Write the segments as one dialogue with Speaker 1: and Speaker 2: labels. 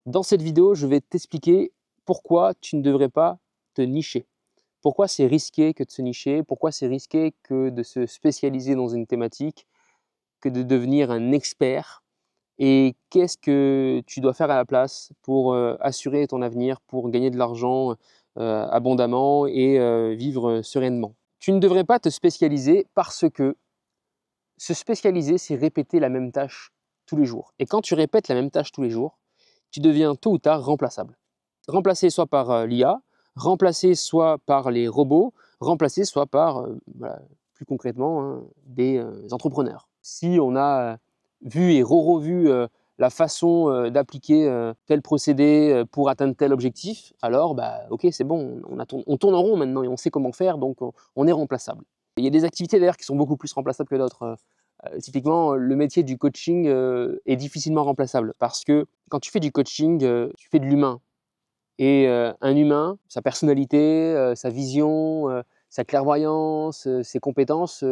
Speaker 1: Dans cette vidéo, je vais t'expliquer pourquoi tu ne devrais pas te nicher. Pourquoi c'est risqué que de se nicher, pourquoi c'est risqué que de se spécialiser dans une thématique, que de devenir un expert, et qu'est-ce que tu dois faire à la place pour assurer ton avenir, pour gagner de l'argent abondamment et vivre sereinement. Tu ne devrais pas te spécialiser parce que se spécialiser, c'est répéter la même tâche tous les jours. Et quand tu répètes la même tâche tous les jours, tu deviens tôt ou tard remplaçable. Remplacé soit par l'IA, remplacé soit par les robots, remplacé soit par, voilà, plus concrètement, hein, des entrepreneurs. Si on a vu et re-revu la façon d'appliquer tel procédé pour atteindre tel objectif, alors ok, c'est bon, on tourne en rond maintenant et on sait comment faire, donc on est remplaçable. Il y a des activités d'ailleurs qui sont beaucoup plus remplaçables que d'autres. Typiquement, le métier du coaching est difficilement remplaçable parce que quand tu fais du coaching, tu fais de l'humain. Et un humain, sa personnalité, sa vision, sa clairvoyance, ses compétences,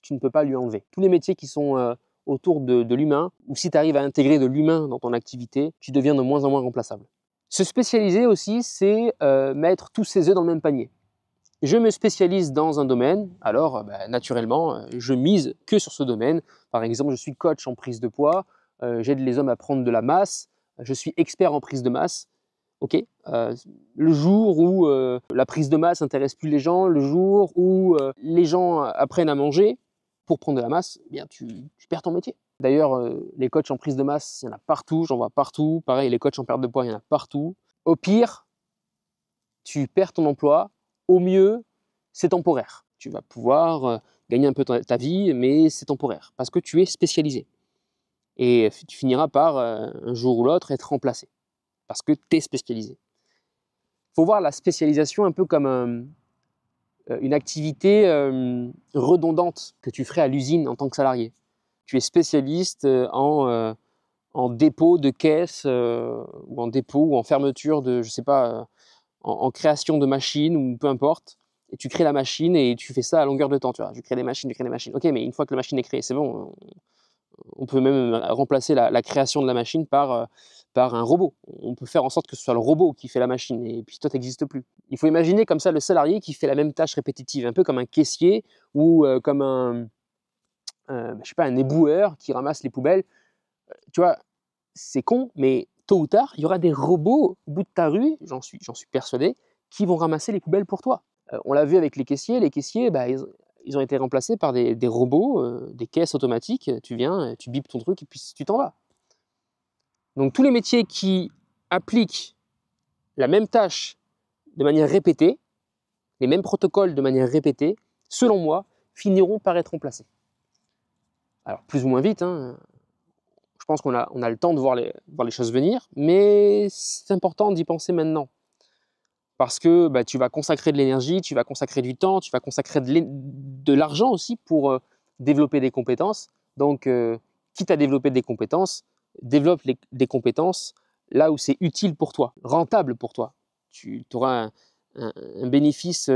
Speaker 1: tu ne peux pas lui enlever. Tous les métiers qui sont autour de l'humain, ou si tu arrives à intégrer de l'humain dans ton activité, tu deviens de moins en moins remplaçable. Se spécialiser aussi, c'est mettre tous ses œufs dans le même panier. Je me spécialise dans un domaine, alors naturellement, je mise que sur ce domaine. Par exemple, je suis coach en prise de poids, j'aide les hommes à prendre de la masse, je suis expert en prise de masse. Ok, le jour où la prise de masse n'intéresse plus les gens, le jour où les gens apprennent à manger pour prendre de la masse, eh bien tu perds ton métier. D'ailleurs, les coachs en prise de masse, il y en a partout, j'en vois partout. Pareil, les coachs en perte de poids, il y en a partout. Au pire, tu perds ton emploi. Au mieux, c'est temporaire. Tu vas pouvoir gagner un peu ta vie, mais c'est temporaire parce que tu es spécialisé. Et tu finiras par, un jour ou l'autre, être remplacé parce que tu es spécialisé. Il faut voir la spécialisation un peu comme une activité redondante que tu ferais à l'usine en tant que salarié. Tu es spécialiste en dépôt de caisse ou en dépôt ou en fermeture de, je sais pas, en création de machines ou peu importe. Et tu crées la machine et tu fais ça à longueur de temps. Tu vois, tu crées des machines, tu crées des machines. Ok, mais une fois que la machine est créée, c'est bon. On peut même remplacer la création de la machine par un robot. On peut faire en sorte que ce soit le robot qui fait la machine et puis toi, tu n'existes plus. Il faut imaginer comme ça le salarié qui fait la même tâche répétitive, un peu comme un caissier ou comme je sais pas, un éboueur qui ramasse les poubelles. Tu vois, c'est con, mais tôt ou tard, il y aura des robots au bout de ta rue, j'en suis persuadé, qui vont ramasser les poubelles pour toi. On l'a vu avec les caissiers, ils ont été remplacés par des robots, des caisses automatiques. Tu viens, tu bipes ton truc et puis tu t'en vas. Donc tous les métiers qui appliquent la même tâche de manière répétée, les mêmes protocoles de manière répétée, selon moi, finiront par être remplacés. Alors plus ou moins vite, hein. Je pense qu'on a le temps de voir les choses venir, mais c'est important d'y penser maintenant. Parce que tu vas consacrer de l'énergie, tu vas consacrer du temps, tu vas consacrer de l'argent aussi pour développer des compétences. Donc, quitte à développer des compétences, développe des compétences là où c'est utile pour toi, rentable pour toi. Tu auras un bénéfice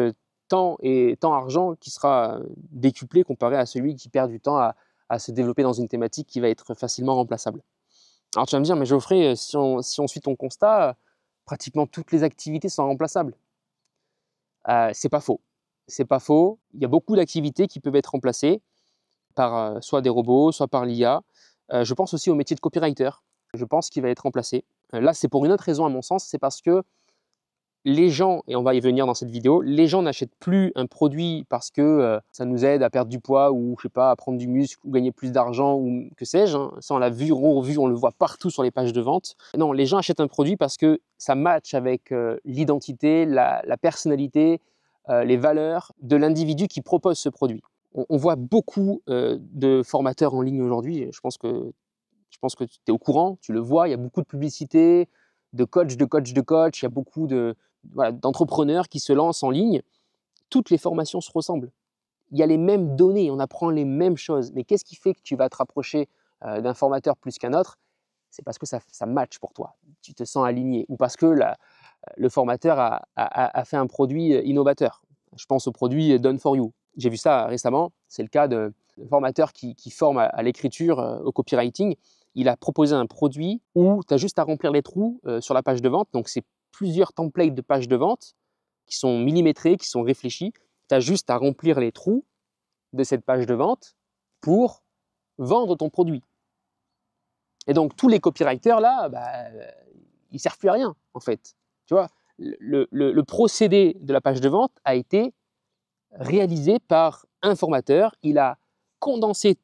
Speaker 1: temps-argent qui sera décuplé comparé à celui qui perd du temps à se développer dans une thématique qui va être facilement remplaçable. Alors tu vas me dire, mais Geoffrey, si on suit ton constat, pratiquement toutes les activités sont remplaçables. C'est pas faux. C'est pas faux. Il y a beaucoup d'activités qui peuvent être remplacées par soit des robots, soit par l'IA. Je pense aussi au métier de copywriter. Je pense qu'il va être remplacé. Là, c'est pour une autre raison à mon sens, c'est parce que les gens, et on va y venir dans cette vidéo, les gens n'achètent plus un produit parce que ça nous aide à perdre du poids ou je sais pas, à prendre du muscle ou gagner plus d'argent ou que sais-je. Hein. Ça, on l'a vu, revu, on le voit partout sur les pages de vente. Non, les gens achètent un produit parce que ça matche avec l'identité, la personnalité, les valeurs de l'individu qui propose ce produit. On voit beaucoup de formateurs en ligne aujourd'hui. Je pense que tu es au courant, tu le vois, il y a beaucoup de publicités, de coachs, il y a beaucoup d'entrepreneurs qui se lancent en ligne. Toutes les formations se ressemblent. Il y a les mêmes données, on apprend les mêmes choses. Mais qu'est-ce qui fait que tu vas te rapprocher d'un formateur plus qu'un autre? C'est parce que ça match pour toi. Tu te sens aligné. Ou parce que le formateur a fait un produit innovateur. Je pense au produit Done for You. J'ai vu ça récemment. C'est le cas de formateurs qui forment à l'écriture, au copywriting. il a proposé un produit où tu as juste à remplir les trous sur la page de vente. Donc, c'est plusieurs templates de pages de vente qui sont millimétrés, qui sont réfléchis. Tu as juste à remplir les trous de cette page de vente pour vendre ton produit. Et donc, tous les copywriters là, ils ne servent plus à rien, en fait. Tu vois, le procédé de la page de vente a été réalisé par un formateur. Il a condensé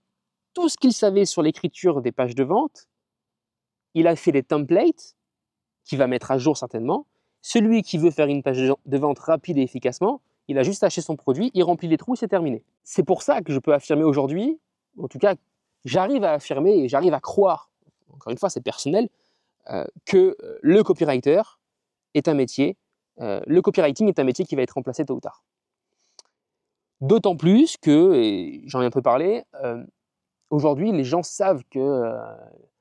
Speaker 1: tout ce qu'il savait sur l'écriture des pages de vente. Il a fait des templates qu'il va mettre à jour certainement. Celui qui veut faire une page de vente rapide et efficacement, il a juste acheté son produit, il remplit les trous, c'est terminé. C'est pour ça que je peux affirmer aujourd'hui, en tout cas, j'arrive à affirmer et j'arrive à croire, encore une fois, c'est personnel, que le copywriter est un métier, le copywriting est un métier qui va être remplacé tôt ou tard. D'autant plus que, et j'en ai un peu parlé, aujourd'hui, les gens savent que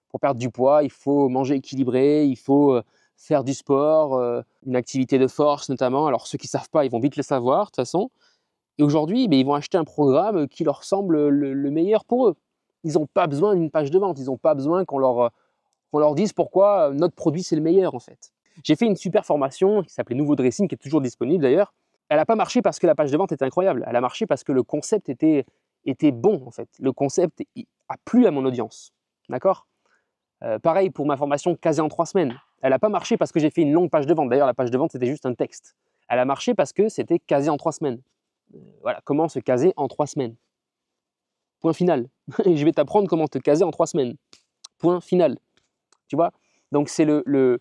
Speaker 1: pour perdre du poids, il faut manger équilibré, il faut faire du sport, une activité de force notamment. Alors ceux qui ne savent pas, ils vont vite le savoir de toute façon. Et aujourd'hui, ils vont acheter un programme qui leur semble le meilleur pour eux. Ils n'ont pas besoin d'une page de vente, ils n'ont pas besoin qu'on leur dise pourquoi notre produit c'est le meilleur en fait. J'ai fait une super formation qui s'appelait Nouveau Dressing, qui est toujours disponible d'ailleurs. Elle n'a pas marché parce que la page de vente était incroyable. Elle a marché parce que le concept était bon en fait. Le concept a plu à mon audience. D'accord ? Pareil pour ma formation casée en 3 semaines. Elle n'a pas marché parce que j'ai fait une longue page de vente. D'ailleurs, la page de vente, c'était juste un texte. Elle a marché parce que c'était casé en 3 semaines. Voilà, comment se caser en 3 semaines. Point final. Je vais t'apprendre comment te caser en 3 semaines. Point final. Tu vois ? Donc, c'est le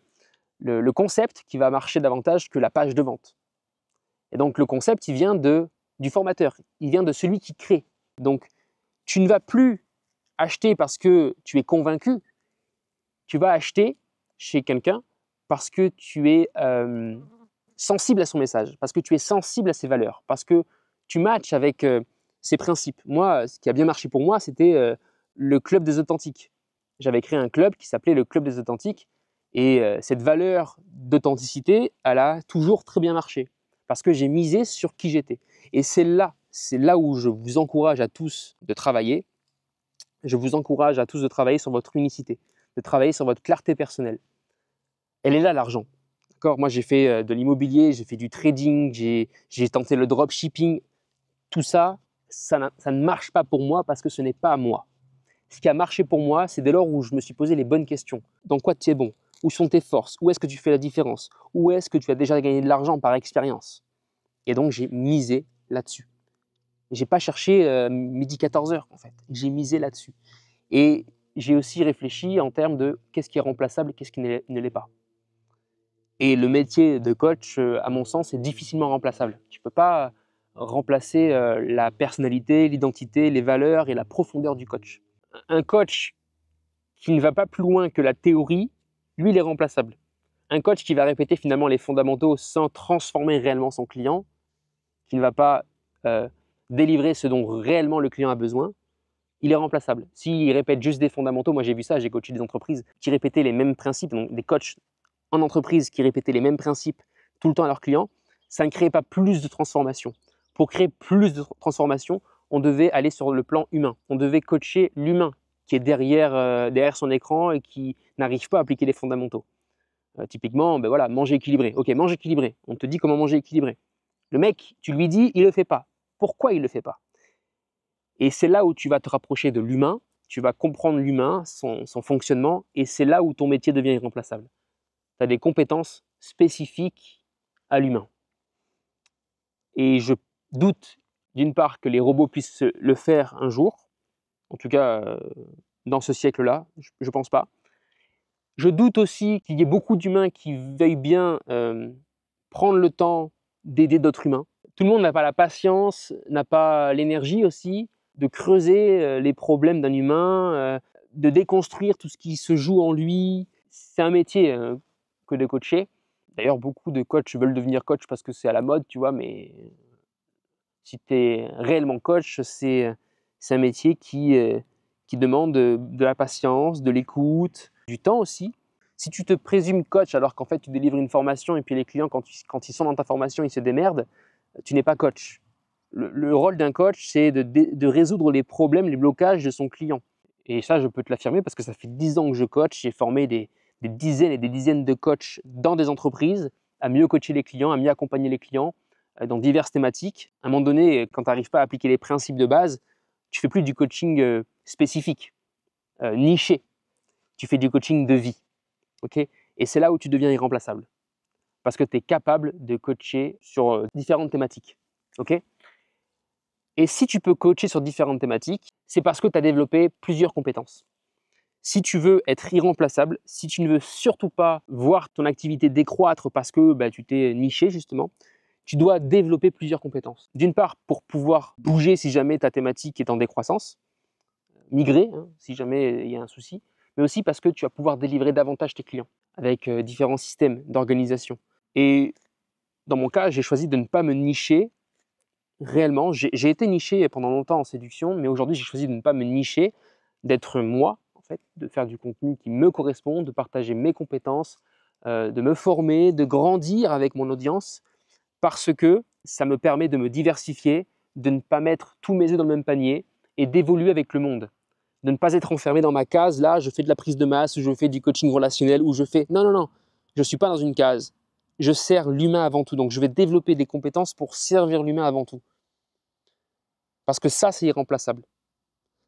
Speaker 1: concept qui va marcher davantage que la page de vente. Et donc, le concept, il vient du formateur. Il vient de celui qui crée. Donc, tu ne vas plus acheter parce que tu es convaincu. Tu vas acheter chez quelqu'un parce que tu es sensible à son message, parce que tu es sensible à ses valeurs, parce que tu matches avec ses principes. Moi, ce qui a bien marché pour moi, c'était le Club des Authentiques. J'avais créé un club qui s'appelait le Club des Authentiques et cette valeur d'authenticité, elle a toujours très bien marché parce que j'ai misé sur qui j'étais. Et c'est là où je vous encourage à tous de travailler. Je vous encourage à tous de travailler sur votre unicité, de travailler sur votre clarté personnelle. Elle est là, l'argent. D'accord ? Moi, j'ai fait de l'immobilier, j'ai fait du trading, j'ai tenté le dropshipping. Tout ça, ça ne marche pas pour moi parce que ce n'est pas moi. Ce qui a marché pour moi, c'est dès lors où je me suis posé les bonnes questions. Dans quoi tu es bon ? Où sont tes forces ? Où est-ce que tu fais la différence ? Où est-ce que tu as déjà gagné de l'argent par expérience ? Et donc, j'ai misé là-dessus. Je n'ai pas cherché midi 14h, en fait. J'ai misé là-dessus. Et j'ai aussi réfléchi en termes de qu'est-ce qui est remplaçable et qu'est-ce qui ne l'est pas. Et le métier de coach, à mon sens, est difficilement remplaçable. Tu ne peux pas remplacer la personnalité, l'identité, les valeurs et la profondeur du coach. Un coach qui ne va pas plus loin que la théorie, lui, il est remplaçable. Un coach qui va répéter finalement les fondamentaux sans transformer réellement son client, qui ne va pas délivrer ce dont réellement le client a besoin, il est remplaçable. S'il répète juste des fondamentaux, moi j'ai vu ça, j'ai coaché des entreprises qui répétaient les mêmes principes, donc des coachs en entreprise qui répétaient les mêmes principes tout le temps à leurs clients, ça ne créait pas plus de transformation. Pour créer plus de transformation, on devait aller sur le plan humain. On devait coacher l'humain qui est derrière son écran et qui n'arrive pas à appliquer les fondamentaux. Typiquement, manger équilibré. Ok, mange équilibré. On te dit comment manger équilibré. Le mec, tu lui dis, il ne le fait pas. Pourquoi il ne le fait pas ? Et c'est là où tu vas te rapprocher de l'humain, tu vas comprendre l'humain, son fonctionnement, et c'est là où ton métier devient irremplaçable. Tu as des compétences spécifiques à l'humain. Et je doute d'une part que les robots puissent le faire un jour, en tout cas dans ce siècle-là, je ne pense pas. Je doute aussi qu'il y ait beaucoup d'humains qui veuillent bien prendre le temps d'aider d'autres humains. Tout le monde n'a pas la patience, n'a pas l'énergie aussi de creuser les problèmes d'un humain, de déconstruire tout ce qui se joue en lui. C'est un métier que de coacher. D'ailleurs, beaucoup de coachs veulent devenir coach parce que c'est à la mode, tu vois, mais si tu es réellement coach, c'est un métier qui demande de la patience, de l'écoute, du temps aussi. Si tu te présumes coach alors qu'en fait tu délivres une formation et puis les clients, quand ils sont dans ta formation, ils se démerdent, tu n'es pas coach. Le rôle d'un coach, c'est de résoudre les problèmes, les blocages de son client. Et ça, je peux te l'affirmer parce que ça fait 10 ans que je coach. J'ai formé des dizaines et des dizaines de coachs dans des entreprises à mieux coacher les clients, à mieux accompagner les clients dans diverses thématiques. À un moment donné, quand tu n'arrives pas à appliquer les principes de base, tu fais plus du coaching spécifique, niché. Tu fais du coaching de vie. Okay, et c'est là où tu deviens irremplaçable. Parce que tu es capable de coacher sur différentes thématiques. Okay, et si tu peux coacher sur différentes thématiques, c'est parce que tu as développé plusieurs compétences. Si tu veux être irremplaçable, si tu ne veux surtout pas voir ton activité décroître parce que tu t'es niché justement, tu dois développer plusieurs compétences. D'une part, pour pouvoir bouger si jamais ta thématique est en décroissance, migrer si jamais il y a un souci, mais aussi parce que tu vas pouvoir délivrer davantage tes clients avec différents systèmes d'organisation. Et dans mon cas, j'ai choisi de ne pas me nicher réellement. J'ai été niché pendant longtemps en séduction, mais aujourd'hui, j'ai choisi de ne pas me nicher, d'être moi, en fait, de faire du contenu qui me correspond, de partager mes compétences, de me former, de grandir avec mon audience, parce que ça me permet de me diversifier, de ne pas mettre tous mes œufs dans le même panier et d'évoluer avec le monde. De ne pas être enfermé dans ma case, là, je fais de la prise de masse, ou je fais du coaching relationnel, ou je fais… Non, non, non, je ne suis pas dans une case. Je sers l'humain avant tout, donc je vais développer des compétences pour servir l'humain avant tout. Parce que ça, c'est irremplaçable.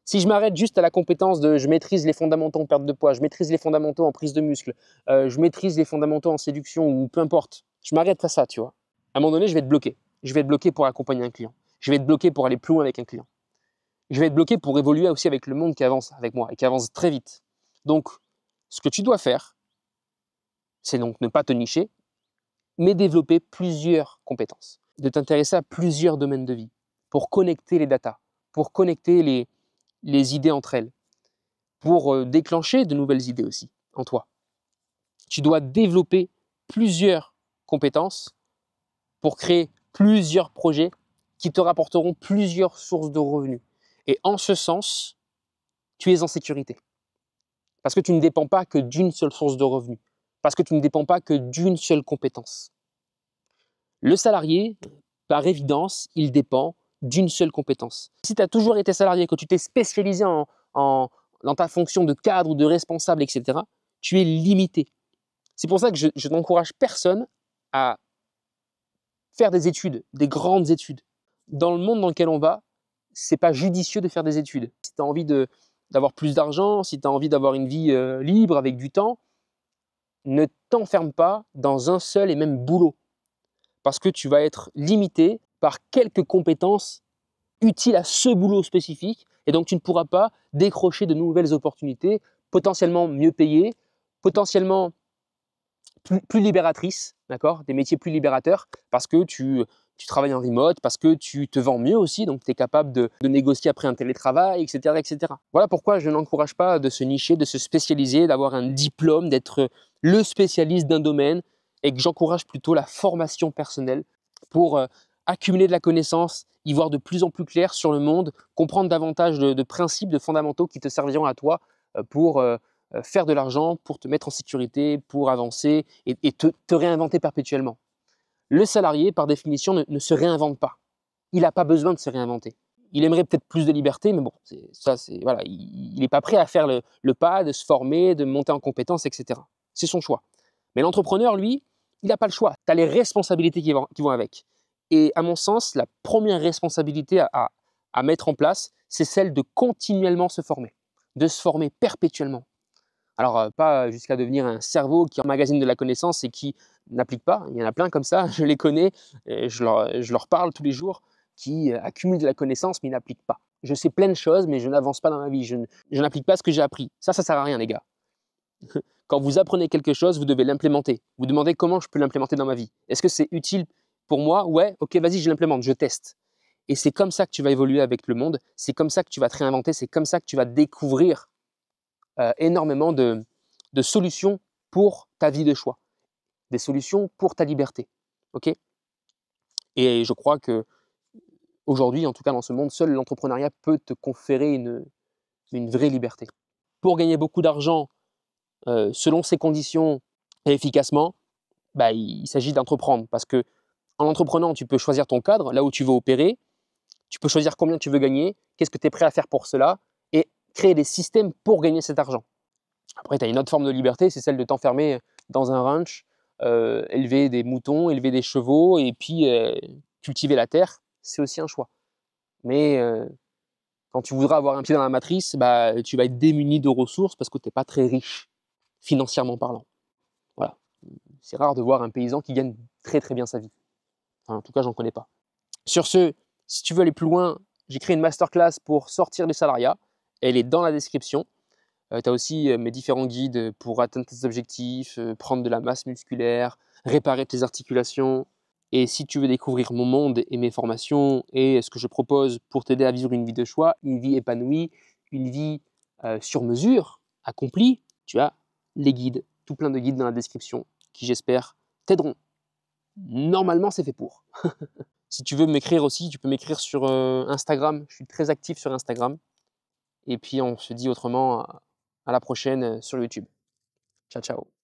Speaker 1: Si je m'arrête juste à la compétence de je maîtrise les fondamentaux en perte de poids, je maîtrise les fondamentaux en prise de muscle, je maîtrise les fondamentaux en séduction ou peu importe, je m'arrête à ça, tu vois. À un moment donné, je vais être bloqué. Je vais être bloqué pour accompagner un client. Je vais être bloqué pour aller plus loin avec un client. Je vais être bloqué pour évoluer aussi avec le monde qui avance avec moi et qui avance très vite. Donc, ce que tu dois faire, c'est donc ne pas te nicher, mais développer plusieurs compétences, de t'intéresser à plusieurs domaines de vie pour connecter les datas, pour connecter les idées entre elles, pour déclencher de nouvelles idées aussi en toi. Tu dois développer plusieurs compétences pour créer plusieurs projets qui te rapporteront plusieurs sources de revenus. Et en ce sens, tu es en sécurité. Parce que tu ne dépends pas que d'une seule source de revenus. Parce que tu ne dépends pas que d'une seule compétence. Le salarié, par évidence, il dépend d'une seule compétence. Si tu as toujours été salarié, que tu t'es spécialisé dans ta fonction de cadre ou de responsable, etc., tu es limité. C'est pour ça que je n'encourage personne à faire des études, des grandes études. Dans le monde dans lequel on va, ce n'est pas judicieux de faire des études. Si tu as envie d'avoir plus d'argent, si tu as envie d'avoir une vie libre avec du temps, ne t'enferme pas dans un seul et même boulot. Parce que tu vas être limité par quelques compétences utiles à ce boulot spécifique et donc tu ne pourras pas décrocher de nouvelles opportunités, potentiellement mieux payées, potentiellement plus libératrices, d'accord, des métiers plus libérateurs parce que tu travailles en remote, parce que tu te vends mieux aussi, donc tu es capable de négocier après un télétravail, etc., etc. Voilà pourquoi je n'encourage pas de se nicher, de se spécialiser, d'avoir un diplôme, d'être le spécialiste d'un domaine et que j'encourage plutôt la formation personnelle pour accumuler de la connaissance, y voir de plus en plus clair sur le monde, comprendre davantage de principes, de fondamentaux qui te serviront à toi pour faire de l'argent, pour te mettre en sécurité, pour avancer et te réinventer perpétuellement. Le salarié, par définition, ne se réinvente pas. Il n'a pas besoin de se réinventer. Il aimerait peut-être plus de liberté, mais bon, voilà, il n'est pas prêt à faire le pas, de se former, de monter en compétences, etc. C'est son choix. Mais l'entrepreneur, lui, il n'a pas le choix. Tu as les responsabilités qui vont avec. Et à mon sens, la première responsabilité à mettre en place, c'est celle de continuellement se former, de se former perpétuellement. Alors, pas jusqu'à devenir un cerveau qui emmagasine de la connaissance et qui n'applique pas. Il y en a plein comme ça, je les connais, et je leur parle tous les jours, qui accumulent de la connaissance mais n'appliquent pas. Je sais plein de choses, mais je n'avance pas dans ma vie. Je n'applique pas ce que j'ai appris. Ça sert à rien, les gars. Quand vous apprenez quelque chose, vous devez l'implémenter. Vous demandez comment je peux l'implémenter dans ma vie. Est-ce que c'est utile pour moi? Ouais, ok, vas-y, je l'implémente, je teste. Et c'est comme ça que tu vas évoluer avec le monde. C'est comme ça que tu vas te réinventer. C'est comme ça que tu vas découvrir énormément de solutions pour ta vie de choix, des solutions pour ta liberté. Okay, et je crois que aujourd'hui, en tout cas dans ce monde, seul l'entrepreneuriat peut te conférer une vraie liberté. Pour gagner beaucoup d'argent selon ses conditions et efficacement, il s'agit d'entreprendre parce que en entreprenant, tu peux choisir ton cadre, là où tu veux opérer, tu peux choisir combien tu veux gagner, qu'est-ce que tu es prêt à faire pour cela et créer des systèmes pour gagner cet argent. Après, tu as une autre forme de liberté, c'est celle de t'enfermer dans un ranch, élever des moutons, élever des chevaux et puis cultiver la terre. C'est aussi un choix. Mais quand tu voudras avoir un pied dans la matrice, bah, tu vas être démuni de ressources parce que tu n'es pas très riche, financièrement parlant. Voilà. C'est rare de voir un paysan qui gagne très très bien sa vie. Enfin, en tout cas, j'en connais pas. Sur ce, si tu veux aller plus loin, j'ai créé une masterclass pour sortir du salariat. Elle est dans la description. Tu as aussi mes différents guides pour atteindre tes objectifs, prendre de la masse musculaire, réparer tes articulations. Et si tu veux découvrir mon monde et mes formations et ce que je propose pour t'aider à vivre une vie de choix, une vie épanouie, une vie sur mesure, accomplie, tu as les guides, tout plein de guides dans la description qui, j'espère, t'aideront. Normalement, c'est fait pour. Si tu veux m'écrire aussi, tu peux m'écrire sur Instagram. Je suis très actif sur Instagram. Et puis, on se dit autrement à la prochaine sur YouTube. Ciao, ciao.